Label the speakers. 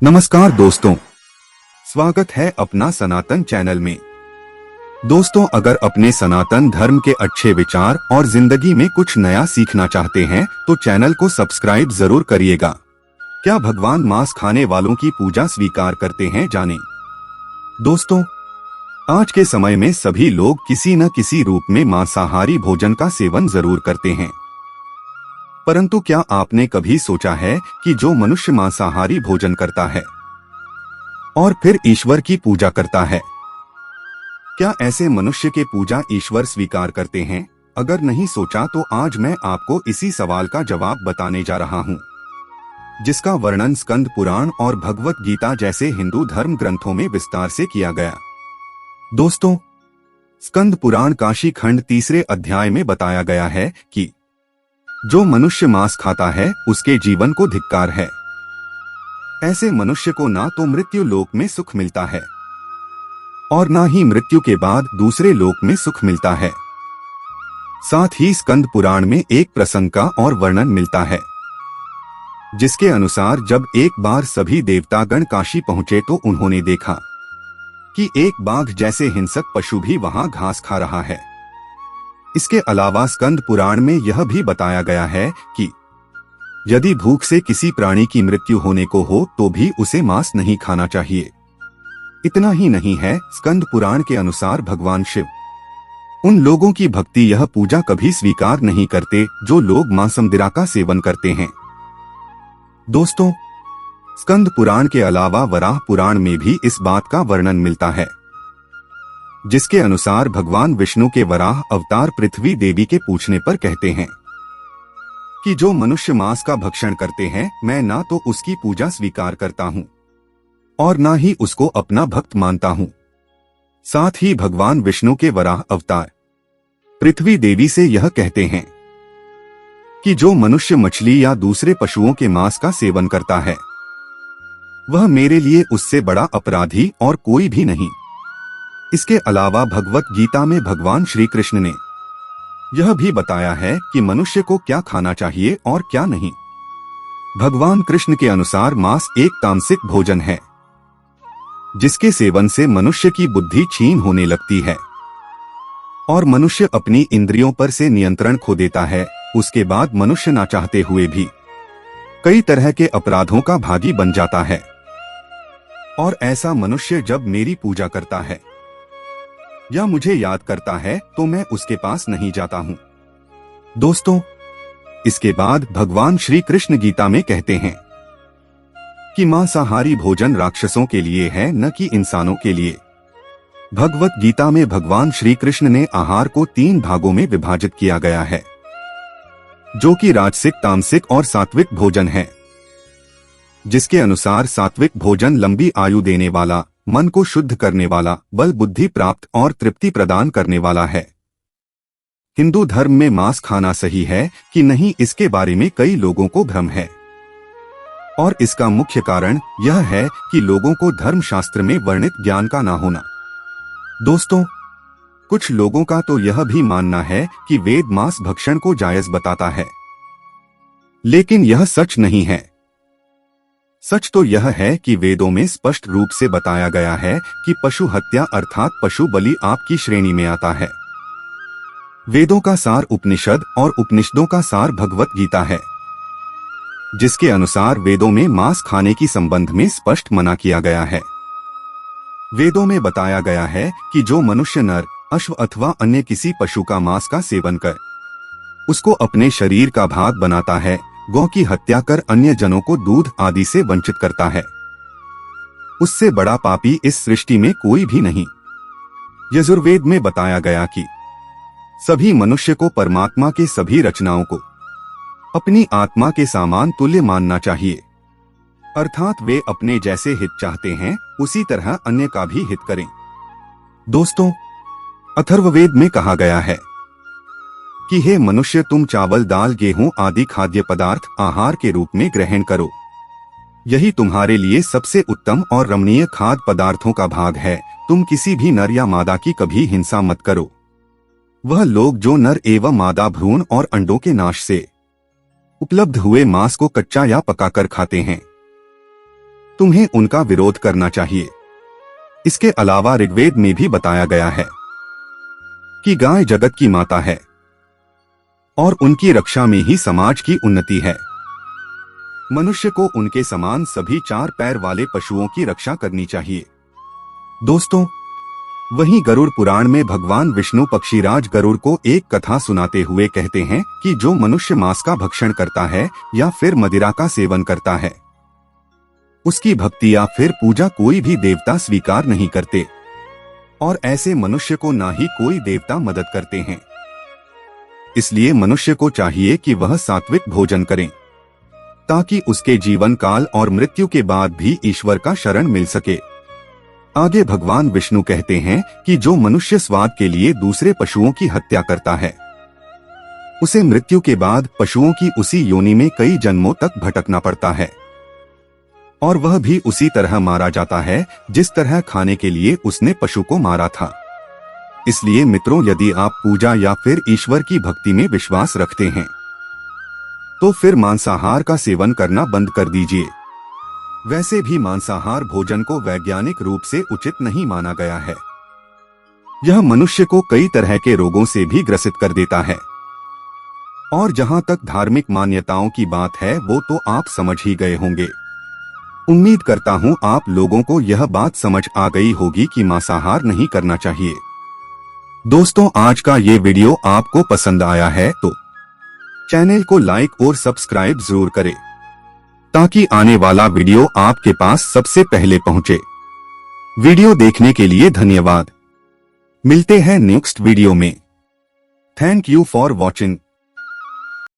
Speaker 1: नमस्कार दोस्तों, स्वागत है अपना सनातन चैनल में। दोस्तों, अगर अपने सनातन धर्म के अच्छे विचार और जिंदगी में कुछ नया सीखना चाहते हैं तो चैनल को सब्सक्राइब जरूर करिएगा। क्या भगवान मांस खाने वालों की पूजा स्वीकार करते हैं, जानें। दोस्तों, आज के समय में सभी लोग किसी न किसी रूप में मांसाहारी भोजन का सेवन जरूर करते हैं, परंतु क्या आपने कभी सोचा है कि जो मनुष्य मांसाहारी भोजन करता है और फिर ईश्वर की पूजा करता है, क्या ऐसे मनुष्य के पूजा ईश्वर स्वीकार करते हैं? अगर नहीं सोचा तो आज मैं आपको इसी सवाल का जवाब बताने जा रहा हूं, जिसका वर्णन स्कंद पुराण और भगवत गीता जैसे हिंदू धर्म ग्रंथों में विस्तार से किया गया। दोस्तों, स्कंद पुराण काशी खंड 3 अध्याय में बताया गया है कि जो मनुष्य मांस खाता है उसके जीवन को धिक्कार है। ऐसे मनुष्य को ना तो मृत्यु लोक में सुख मिलता है और ना ही मृत्यु के बाद दूसरे लोक में सुख मिलता है। साथ ही स्कंद पुराण में एक प्रसंग का और वर्णन मिलता है, जिसके अनुसार जब एक बार सभी देवतागण काशी पहुंचे तो उन्होंने देखा कि एक बाघ जैसे हिंसक पशु भी वहां घास खा रहा है। इसके अलावा स्कंद पुराण में यह भी बताया गया है कि यदि भूख से किसी प्राणी की मृत्यु होने को हो तो भी उसे मांस नहीं खाना चाहिए। इतना ही नहीं है, स्कंद पुराण के अनुसार भगवान शिव उन लोगों की भक्ति यह पूजा कभी स्वीकार नहीं करते जो लोग मांसमदिरा का सेवन करते हैं। दोस्तों, स्कंद पुराण के अलावा वराह पुराण में भी इस बात का वर्णन मिलता है, जिसके अनुसार भगवान विष्णु के वराह अवतार पृथ्वी देवी के पूछने पर कहते हैं कि जो मनुष्य मांस का भक्षण करते हैं, मैं ना तो उसकी पूजा स्वीकार करता हूँ और ना ही उसको अपना भक्त मानता हूँ। साथ ही भगवान विष्णु के वराह अवतार पृथ्वी देवी से यह कहते हैं कि जो मनुष्य मछली या दूसरे पशुओं के मांस का सेवन करता है वह मेरे लिए उससे बड़ा अपराधी और कोई भी नहीं। इसके अलावा भगवत गीता में भगवान श्री कृष्ण ने यह भी बताया है कि मनुष्य को क्या खाना चाहिए और क्या नहीं। भगवान कृष्ण के अनुसार मांस एक तामसिक भोजन है, जिसके सेवन से मनुष्य की बुद्धि क्षीण होने लगती है और मनुष्य अपनी इंद्रियों पर से नियंत्रण खो देता है। उसके बाद मनुष्य ना चाहते हुए भी कई तरह के अपराधों का भागी बन जाता है और ऐसा मनुष्य जब मेरी पूजा करता है या मुझे याद करता है तो मैं उसके पास नहीं जाता हूँ। दोस्तों, इसके बाद भगवान श्री कृष्ण गीता में कहते हैं कि मांसाहारी भोजन राक्षसों के लिए है, न कि इंसानों के लिए। भगवत गीता में भगवान श्री कृष्ण ने आहार को 3 भागों में विभाजित किया गया है, जो कि राजसिक, तामसिक और सात्विक भोजन है, जिसके अनुसार सात्विक भोजन लंबी आयु देने वाला, मन को शुद्ध करने वाला, बल बुद्धि प्राप्त और तृप्ति प्रदान करने वाला है। हिंदू धर्म में मांस खाना सही है कि नहीं, इसके बारे में कई लोगों को भ्रम है और इसका मुख्य कारण यह है कि लोगों को धर्मशास्त्र में वर्णित ज्ञान का ना होना। दोस्तों, कुछ लोगों का तो यह भी मानना है कि वेद मांस भक्षण को जायज बताता है, लेकिन यह सच नहीं है। सच तो यह है कि वेदों में स्पष्ट रूप से बताया गया है कि पशु हत्या अर्थात पशु बलि आपकी श्रेणी में आता है। वेदों का सार उपनिषद और उपनिषदों का सार भगवत गीता है, जिसके अनुसार वेदों में मांस खाने की संबंध में स्पष्ट मना किया गया है। वेदों में बताया गया है कि जो मनुष्य नर, अश्व अथवा अन्य किसी पशु का मांस का सेवन कर उसको अपने शरीर का भाग बनाता है, गौ की हत्या कर अन्य जनों को दूध आदि से वंचित करता है, उससे बड़ा पापी इस सृष्टि में कोई भी नहीं। यजुर्वेद में बताया गया कि सभी मनुष्य को परमात्मा के सभी रचनाओं को अपनी आत्मा के सामान तुल्य मानना चाहिए, अर्थात वे अपने जैसे हित चाहते हैं उसी तरह अन्य का भी हित करें। दोस्तों, अथर्ववेद में कहा गया है कि हे मनुष्य, तुम चावल, दाल, गेहूं आदि खाद्य पदार्थ आहार के रूप में ग्रहण करो। यही तुम्हारे लिए सबसे उत्तम और रमणीय खाद्य पदार्थों का भाग है। तुम किसी भी नर या मादा की कभी हिंसा मत करो। वह लोग जो नर एवं मादा भ्रूण और अंडों के नाश से उपलब्ध हुए मांस को कच्चा या पकाकर खाते हैं तुम्हें उनका विरोध करना चाहिए। इसके अलावा ऋग्वेद में भी बताया गया है कि गाय जगत की माता है और उनकी रक्षा में ही समाज की उन्नति है। मनुष्य को उनके समान सभी 4 पैर वाले पशुओं की रक्षा करनी चाहिए। दोस्तों, वहीं गरुड़ पुराण में भगवान विष्णु पक्षीराज गरुड़ को एक कथा सुनाते हुए कहते हैं कि जो मनुष्य मांस का भक्षण करता है या फिर मदिरा का सेवन करता है, उसकी भक्ति या फिर पूजा कोई भी देवता स्वीकार नहीं करते और ऐसे मनुष्य को ना ही कोई देवता मदद करते हैं। इसलिए मनुष्य को चाहिए कि वह सात्विक भोजन करें ताकि उसके जीवन काल और मृत्यु के बाद भी ईश्वर का शरण मिल सके। आगे भगवान विष्णु कहते हैं कि जो मनुष्य स्वाद के लिए दूसरे पशुओं की हत्या करता है, उसे मृत्यु के बाद पशुओं की उसी योनि में कई जन्मों तक भटकना पड़ता है और वह भी उसी तरह मारा जाता है जिस तरह खाने के लिए उसने पशु को मारा था। इसलिए मित्रों, यदि आप पूजा या फिर ईश्वर की भक्ति में विश्वास रखते हैं तो फिर मांसाहार का सेवन करना बंद कर दीजिए। वैसे भी मांसाहार भोजन को वैज्ञानिक रूप से उचित नहीं माना गया है। यह मनुष्य को कई तरह के रोगों से भी ग्रसित कर देता है। और जहां तक धार्मिक मान्यताओं की बात है वो तो आप समझ ही गए होंगे। उम्मीद करता हूं आप लोगों को यह बात समझ आ गई होगी कि मांसाहार नहीं करना चाहिए। दोस्तों, आज का ये वीडियो आपको पसंद आया है तो चैनल को लाइक और सब्सक्राइब जरूर करें ताकि आने वाला वीडियो आपके पास सबसे पहले पहुंचे। वीडियो देखने के लिए धन्यवाद। मिलते हैं नेक्स्ट वीडियो में। Thank you for watching.